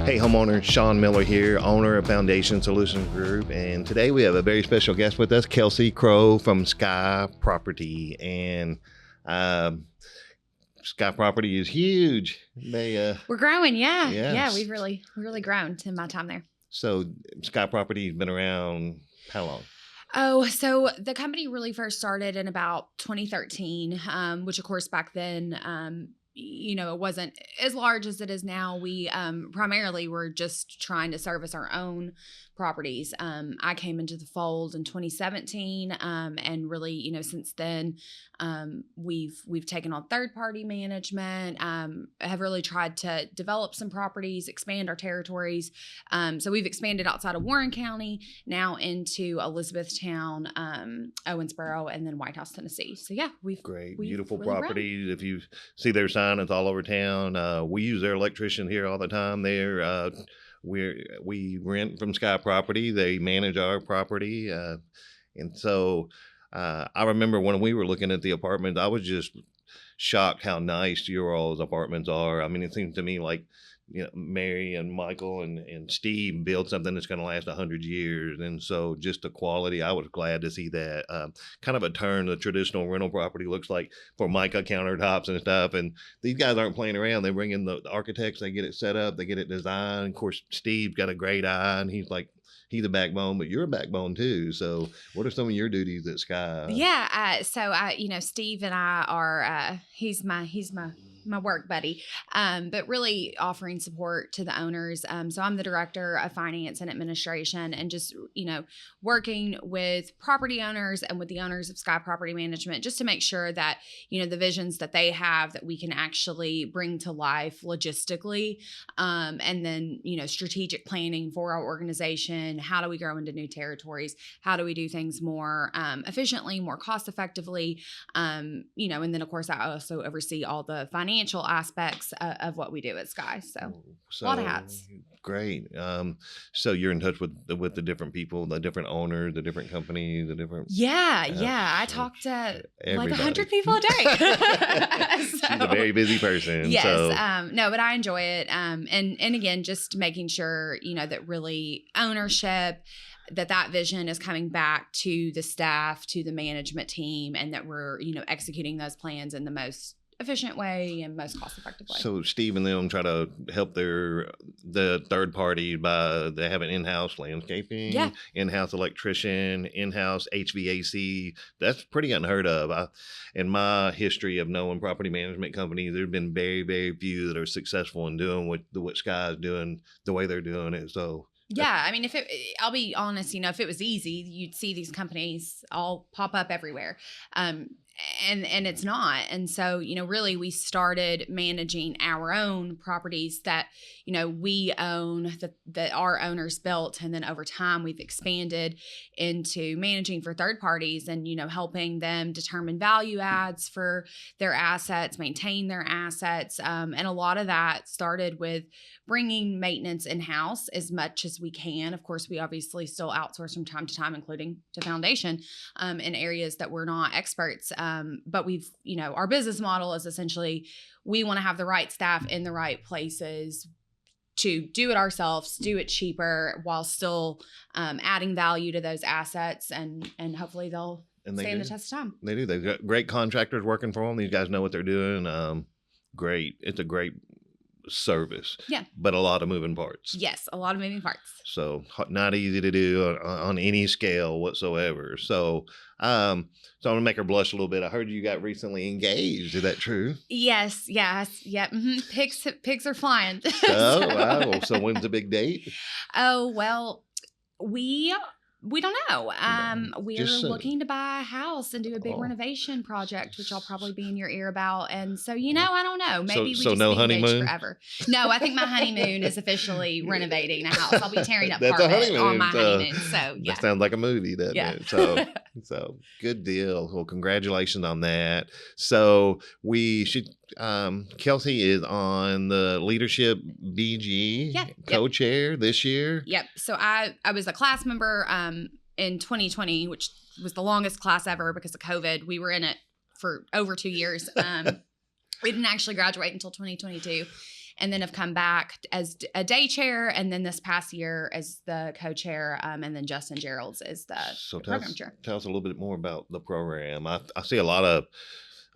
Hey homeowner, Shaun Miller here, owner of Foundation Solutions Group, and today we have a very special guest with us, Kelsey Crowe from Sky Property, and Sky Property is huge. We're growing, yeah. Yes. Yeah, we've really grown in my time there. So Sky Property has been around how long? Oh, so the company really first started in about 2013, which of course back then, it wasn't as large as it is now. We primarily were just trying to service our own properties. I came into the fold in 2017, and really, since then, we've taken on third-party management. Have really tried to develop some properties, expand our territories. So we've expanded outside of Warren County, now into Elizabethtown, Owensboro, and then White House, Tennessee. So yeah, we've Beautiful really properties. Grown. If you see their sign, it's all over town. We use their electrician here all the time. We rent from Sky Property. They manage our property, and so I remember when we were looking at the apartments, I was just shocked how nice your all's apartments are. I mean, it seems to me like Mary and Michael and Steve built something that's going to last 100 years, and so just the quality, I was glad to see that. Kind of a turn the traditional rental property looks like, Formica countertops and stuff, and these guys aren't playing around. They bring in the architects, they get it set up, they get it designed. Of course, Steve's got a great eye, and he's a backbone, but you're a backbone too. So what are some of your duties at Sky? Yeah. So Steve and I are, he's my work buddy, but really offering support to the owners. So I'm the director of finance and administration, and just, working with property owners and with the owners of Sky Property Management, just to make sure that, the visions that they have that we can actually bring to life logistically. And then, strategic planning for our organization. How do we grow into new territories? How do we do things more efficiently, more cost effectively? And then of course I also oversee all the financial aspects of what we do at Sky. So a lot of hats. Great. So you're in touch with the different people, the different owners, the different companies, the different. Yeah. I talk to everybody. like 100 people a day. She's a very busy person. Yes. So. No, but I enjoy it. And again, just making sure, that really ownership, that vision is coming back to the staff, to the management team, and that we're, executing those plans in the most efficient way and most cost-effective way. So Steve and them try to help the third party they have an in-house landscaping, in-house electrician, in-house HVAC. That's pretty unheard of. In my history of knowing property management companies, there've been very, very few that are successful in doing what Sky is doing the way they're doing it. So. Yeah, I mean, I'll be honest, if it was easy, you'd see these companies all pop up everywhere. And it's not. And so, really we started managing our own properties that, we own, that our owners built. And then over time we've expanded into managing for third parties and, helping them determine value adds for their assets, maintain their assets. And a lot of that started with bringing maintenance in-house as much as we can. Of course, we obviously still outsource from time to time, including to Foundation, in areas that we're not experts. But we've, our business model is essentially, we want to have the right staff in the right places to do it ourselves, do it cheaper, while still adding value to those assets, and hopefully they'll stand the test of time. They do. They've got great contractors working for them. These guys know what they're doing. Great. It's a great service. Yeah. But a lot of moving parts. Yes, a lot of moving parts. So not easy to do on any scale whatsoever. So I'm gonna make her blush a little bit. I heard you got recently engaged. Is that true? Yes. Yep. Mm-hmm. Pigs are flying. Oh, wow. So when's the big date? Oh, well, we don't know. We're looking to buy a house and do a big renovation project, which I'll probably be in your ear about. And so, I don't know. Maybe we just no be engaged honeymoon forever. No, I think my honeymoon is officially renovating a house. I'll be tearing up carpet on my honeymoon. So yeah, that sounds like a movie, doesn't it? So good deal. Well, congratulations on that. So we should. Kelsey is on the leadership BG co-chair this year. Yep. So I was a class member in 2020, which was the longest class ever because of COVID. We were in it for over 2 years. We didn't actually graduate until 2022. and then have come back as a day chair, and then this past year as the co-chair, and then Justin Gerald's is the program chair. Tell us a little bit more about the program. I see a lot of,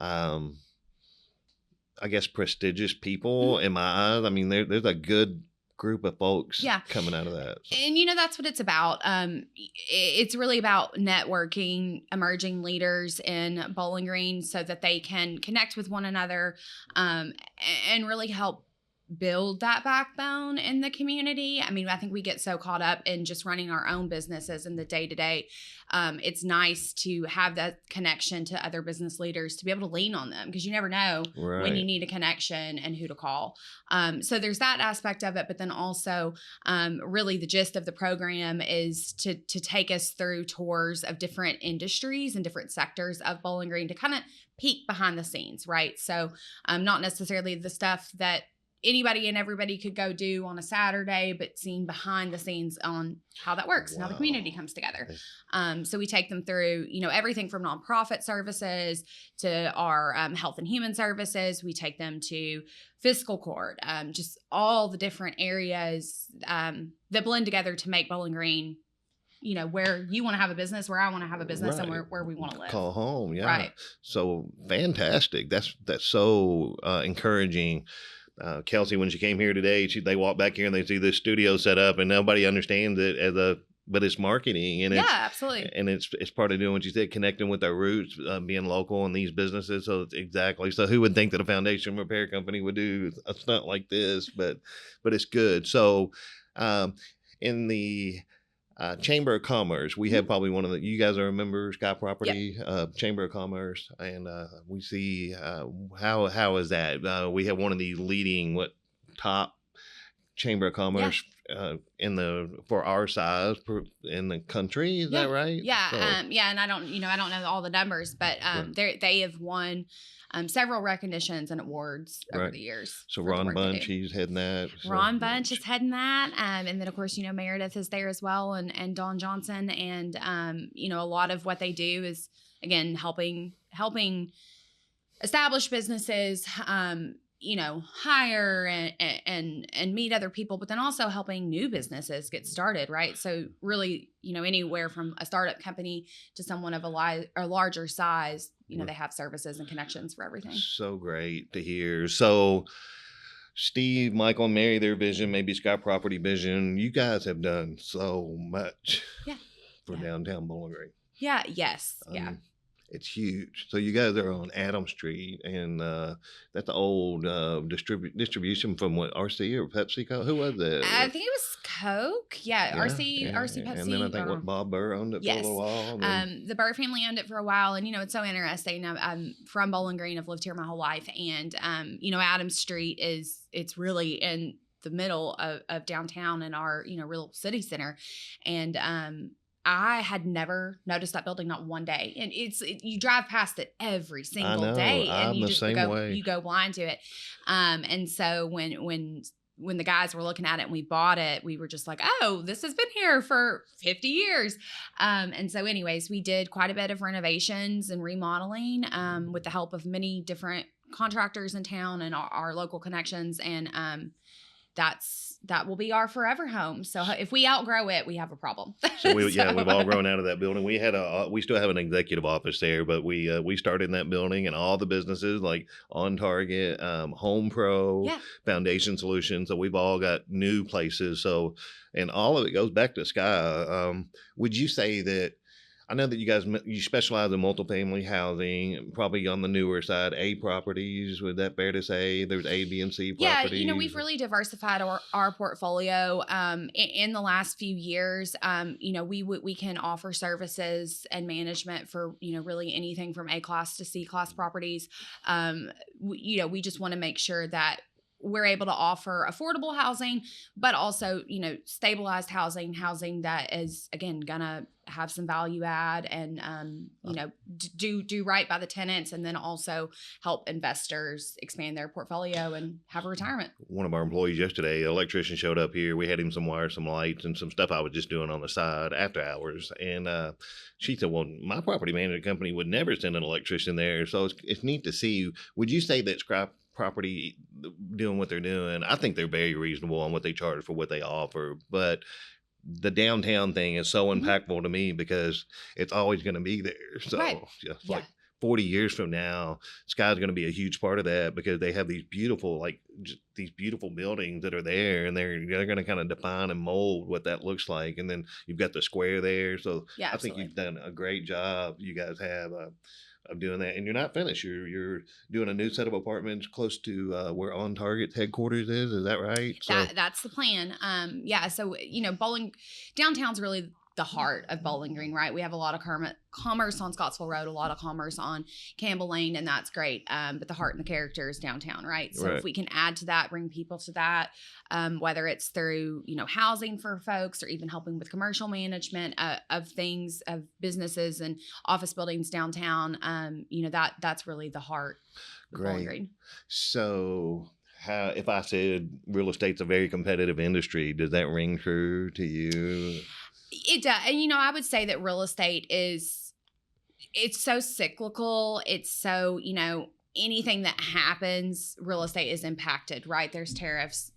I guess, prestigious people in my eyes. I mean, there's a good group of folks coming out of that. So. And that's what it's about. It's really about networking emerging leaders in Bowling Green so that they can connect with one another, and really help build that backbone in the community. I mean, I think we get so caught up in just running our own businesses in the day-to-day. It's nice to have that connection to other business leaders, to be able to lean on them, because you never know when you need a connection and who to call. So there's that aspect of it, but then also really the gist of the program is to take us through tours of different industries and different sectors of Bowling Green to kind of peek behind the scenes, right? So not necessarily the stuff that anybody and everybody could go do on a Saturday, but seeing behind the scenes on how that works and how the community comes together. So we take them through, everything from nonprofit services to our health and human services. We take them to fiscal court, just all the different areas that blend together to make Bowling Green, where you want to have a business, where I want to have a business, and where we want to live. Call home, yeah. Right. So fantastic. That's so encouraging. Kelsey, when she came here today, they walk back here and they see this studio set up, and nobody understands it but it's marketing, and absolutely, and it's part of doing what you said, connecting with our roots, being local in these businesses. So exactly. So who would think that a foundation repair company would do a stunt like this? But it's good. So, in the Chamber of Commerce, we have probably one of you guys are a member, Sky Property, Chamber of Commerce, and we see how is that? We have one of the leading top Chamber of Commerce for our size in the country. Is that right? Yeah, so, and I don't know all the numbers, but they have won several recognitions and awards over the years. So Ron Bunch, he's heading that. Ron Bunch is heading that. And then, of course, Meredith is there as well, and Dawn Johnson. And, a lot of what they do is, again, helping establish businesses, hire and meet other people, but then also helping new businesses get started, right? So really, anywhere from a startup company to someone of a larger size, they have services and connections for everything. So great to hear. So Steve, Michael, and Mary, their vision, maybe Sky Property vision, you guys have done so much for downtown Bowling Green. Yeah. Yes. It's huge. So you guys are on Adam Street, and that's the old distribution from RC or PepsiCo. Who was that? I think it was Coke. RC Pepsi. And then I think Bob Burr owned it for a little while. The Burr family owned it for a while, and it's so interesting. I'm from Bowling Green. I've lived here my whole life, and Adam Street it's really in the middle of downtown in our real city center, and I had never noticed that building, not one day. And you drive past it every single day, and you just go blind to it. And so when the guys were looking at it and we bought it, we were just like, oh, this has been here for 50 years. And so anyways, we did quite a bit of renovations and remodeling with the help of many different contractors in town and our local connections. And that will be our forever home. So if we outgrow it, we have a problem. So we've all grown out of that building. We still have an executive office there, but we started in that building, and all the businesses like On Target, Home Pro, Foundation Solutions. So we've all got new places. So, and all of it goes back to Sky. Would you say that? I know that you specialize in multifamily housing, probably on the newer side, A properties. Would that fair to say? There's A, B, and C properties. Yeah, we've really diversified our portfolio in the last few years. We can offer services and management for really anything from A class to C class properties. We just want to make sure that we're able to offer affordable housing, but also, stabilized housing that is, again, gonna have some value add and, do right by the tenants, and then also help investors expand their portfolio and have a retirement. One of our employees yesterday, an electrician, showed up here. We had him some wires, some lights, and some stuff I was just doing on the side after hours. And she said, well, my property management company would never send an electrician there. So it's neat to see. Would you say that property doing what they're doing, I think they're very reasonable on what they charge for what they offer. But the downtown thing is so Mhm. impactful to me because it's always going to be there. Right. So just Yeah. like 40 years from now, Sky's going to be a huge part of that because they have these beautiful, like just these beautiful buildings that are there, and they're going to kind of define and mold what that looks like. And then you've got the square there. So Yeah, I think absolutely. you've done a great job. You guys have of doing that, and you're not finished. You're doing a new set of apartments close to where On Target's headquarters is. Is that right? So That's the plan. Yeah. So bowling downtown's really the heart of Bowling Green, right? We have a lot of commerce on Scottsville Road, a lot of commerce on Campbell Lane, and that's great. But the heart and the character is downtown, right? So if right. we can add to that, bring people to that, whether it's through housing for folks or even helping with commercial management of things, of businesses and office buildings downtown, that's really the heart of Bowling Great. Green. So, how, if I said real estate's a very competitive industry, does that ring true to you? It does. And I would say that real estate it's so cyclical. It's so, anything that happens, real estate is impacted, right? There's tariffs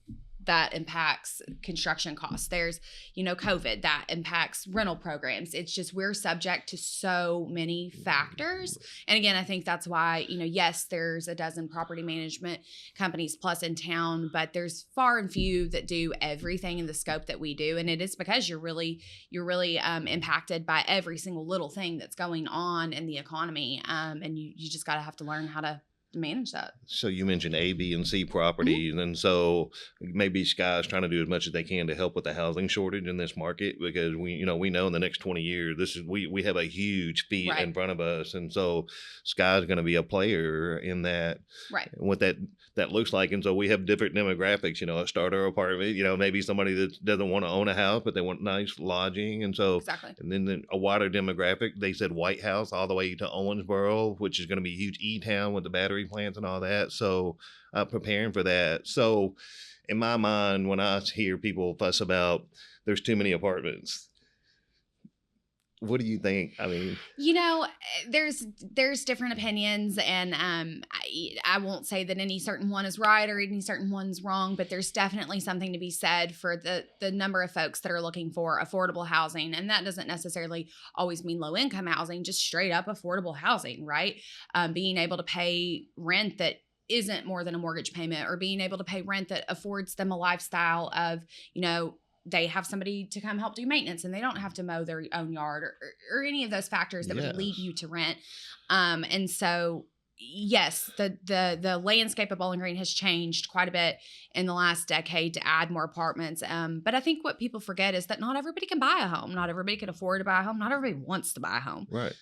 that impacts construction costs. There's, COVID that impacts rental programs. It's just we're subject to so many factors. And again, I think that's why, yes, there's a dozen property management companies plus in town, but there's far and few that do everything in the scope that we do. And it is because you're really impacted by every single little thing that's going on in the economy. And you just got to have to learn how to manage that. So you mentioned A, B, and C Mhm. properties, and so maybe Sky's trying to do as much as they can to help with the housing shortage in this market because we know in the next 20 years we have a huge feat Right. in front of us, and so Sky's going to be a player in that. Right. And what that looks like, and so we have different demographics. A starter apartment, maybe somebody that doesn't want to own a house but they want nice lodging, and so Exactly. and then a wider demographic. They said White House all the way to Owensboro, which is going to be a huge E-town with the battery plants and all that. So preparing for that. So in my mind, when I hear people fuss about there's too many apartments, what do you think? I mean, There's different opinions, and I won't say that any certain one is right or any certain one's wrong, but there's definitely something to be said for the number of folks that are looking for affordable housing, and that doesn't necessarily always mean low income housing, just straight up affordable housing, right? Being able to pay rent that isn't more than a mortgage payment, or being able to pay rent that affords them a lifestyle of, they have somebody to come help do maintenance and they don't have to mow their own yard, or any of those factors that would lead yes. you to rent. And so, yes, the landscape of Bowling Green has changed quite a bit in the last decade to add more apartments. But I think what people forget is that not everybody can buy a home. Not everybody can afford to buy a home. Not everybody wants to buy a home. Right.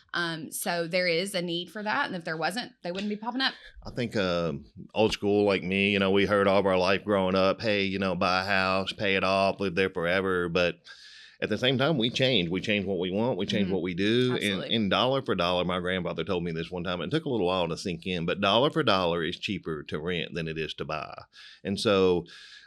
So there is a need for that. And if there wasn't, they wouldn't be popping up. I think old school like me, we heard all of our life growing up, hey, buy a house, pay it off, live there forever. But at the same time, we change. We change what we want. We change Mhm. what we do. And Absolutely. in dollar for dollar, my grandfather told me this one time. It took a little while to sink in, but dollar for dollar is cheaper to rent than it is to buy. And so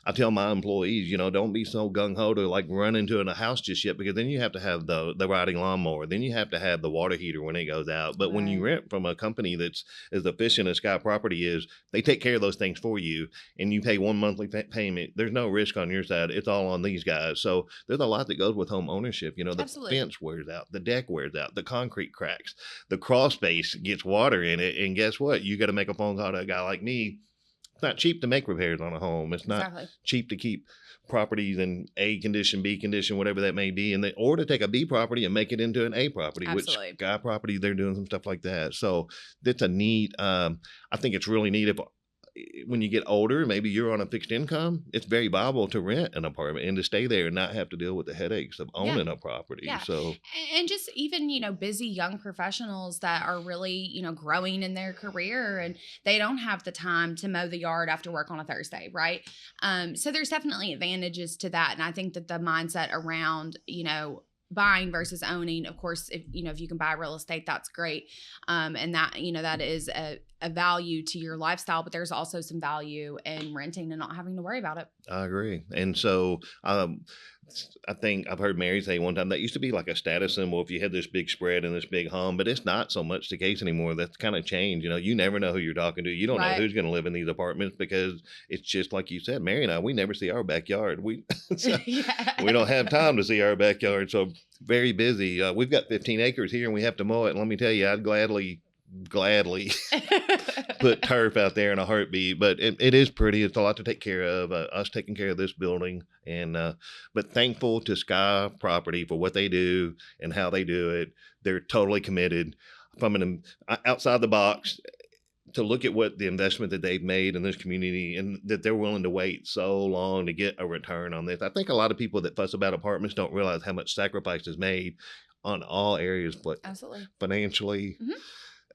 I tell my employees, don't be so gung ho to like run into a house just yet, because then you have to have the riding lawnmower, then you have to have the water heater when it goes out. But when you Right. rent from a company that's as efficient as Sky Property is, they take care of those things for you, and you pay one monthly payment. There's no risk on your side. It's all on these guys. So there's a lot that goes with home ownership. The Absolutely. fence wears out, the deck wears out, the concrete cracks, the crawl space gets water in it, and guess what? You got to make a phone call to a guy like me. It's not cheap to make repairs on a home. It's not Exactly. cheap to keep properties in A condition, B condition, whatever that may be, or to take a B property and make it into an A property, which Absolutely. Sky Property, they're doing some stuff like that. So that's a neat. I think it's really neat if when you get older, maybe you're on a fixed income, it's very viable to rent an apartment and to stay there and not have to deal with the headaches of Yeah. owning a property. Yeah. So And just even, busy young professionals that are really, growing in their career, and they don't have the time to mow the yard after work on a Thursday, right? So there's definitely advantages to that. And I think that the mindset around, buying versus owning, of course, if you can buy real estate, that's great. And that, that is a value to your lifestyle, but there's also some value in renting and not having to worry about it. I agree. And so I think I've heard Mary say one time that used to be like a status symbol if you had this big spread and this big home, but it's not so much the case anymore. That's kind of changed. You never know who you're talking to. You don't know Right. who's going to live in these apartments because it's just like you said, Mary and I, we never see our backyard. So Yeah. we don't have time to see our backyard. So very busy. We've got 15 acres here and we have to mow it. And let me tell you, I'd gladly put turf out there in a heartbeat, but it is pretty. It's a lot to take care of. Us taking care of this building, and but thankful to Sky Property for what they do and how they do it. They're totally committed from an outside the box to look at what the investment that they've made in this community and that they're willing to wait so long to get a return on this. I think a lot of people that fuss about apartments don't realize how much sacrifice is made on all areas, but Absolutely. financially. Mhm.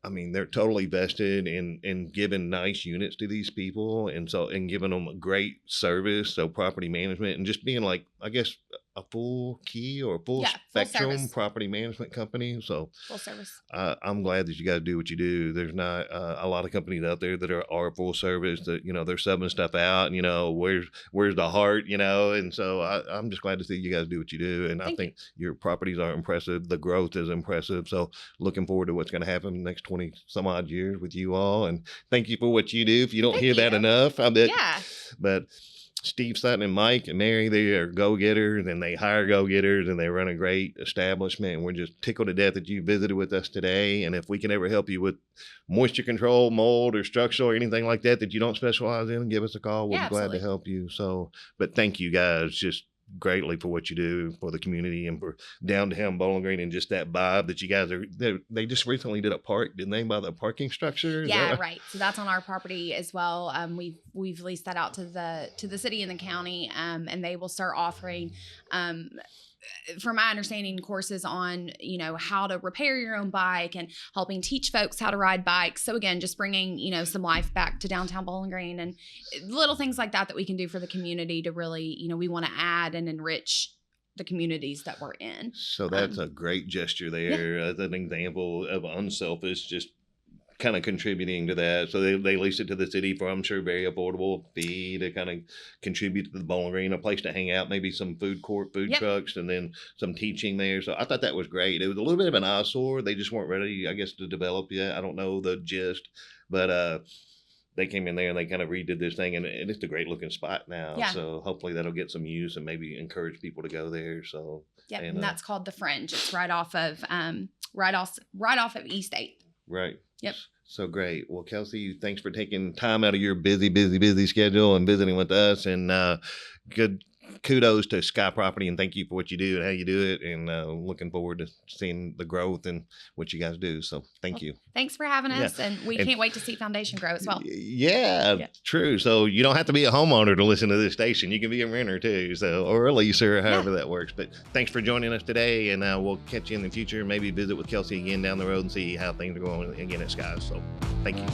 I mean, they're totally vested in giving nice units to these people, and giving them a great service. So property management and just being like, I guess, a full key or a full Yeah, full spectrum service. property management company. So Full service. I'm glad that you guys do what you do. There's not a lot of companies out there that are full service that, they're subbing stuff out and, where's the heart, and so I'm just glad to see you guys do what you do. And I think your properties are impressive. The growth is impressive. So looking forward to what's going to happen in the next 20 some odd years with you all. And thank you for what you do. If you don't hear that enough, I bet. Yeah. But Steve Sutton and Mike and Mary, they are go-getters and they hire go-getters and they run a great establishment. And we're just tickled to death that you visited with us today. And if we can ever help you with moisture control, mold, or structural or anything like that you don't specialize in, give us a call. We'll be glad to help you. So, but thank you guys just greatly for what you do for the community and for downtown Bowling Green and just that vibe that you guys are. They just recently did a park, didn't they, by the parking structure? Yeah, right. So that's on our property as well. We've leased that out to the city and the county, and they will start offering, from my understanding, courses on how to repair your own bike and helping teach folks how to ride bikes. So again, just bringing some life back to downtown Bowling Green and little things like that we can do for the community to really we want to add and enrich the communities that we're in. So that's a great gesture there as an example of unselfish, just kind of contributing to that. So they lease it to the city for, I'm sure, very affordable fee to kind of contribute to the Bowling Green, a place to hang out, maybe some food court, food trucks, and then some teaching there. So I thought that was great. It was a little bit of an eyesore. They just weren't ready, I guess, to develop yet. I don't know the gist, but they came in there and they kind of redid this thing, and it's a great looking spot now. Yeah. So hopefully that'll get some use and maybe encourage people to go there. So and that's called the Fringe. It's right off of East 8th. Right. Yep. So great. Well, Kelsey, thanks for taking time out of your busy schedule and visiting with us. And good kudos to Sky Property, and thank you for what you do and how you do it. And looking forward to seeing the growth and what you guys do. So thank you. Thanks for having us. And we can't wait to see Foundation grow as well. Yeah, true. So you don't have to be a homeowner to listen to this station. You can be a renter too, or a leaser, or however that works. But thanks for joining us today, and we'll catch you in the future. Maybe visit with Kelsey again down the road and see how things are going again at Sky. So thank you.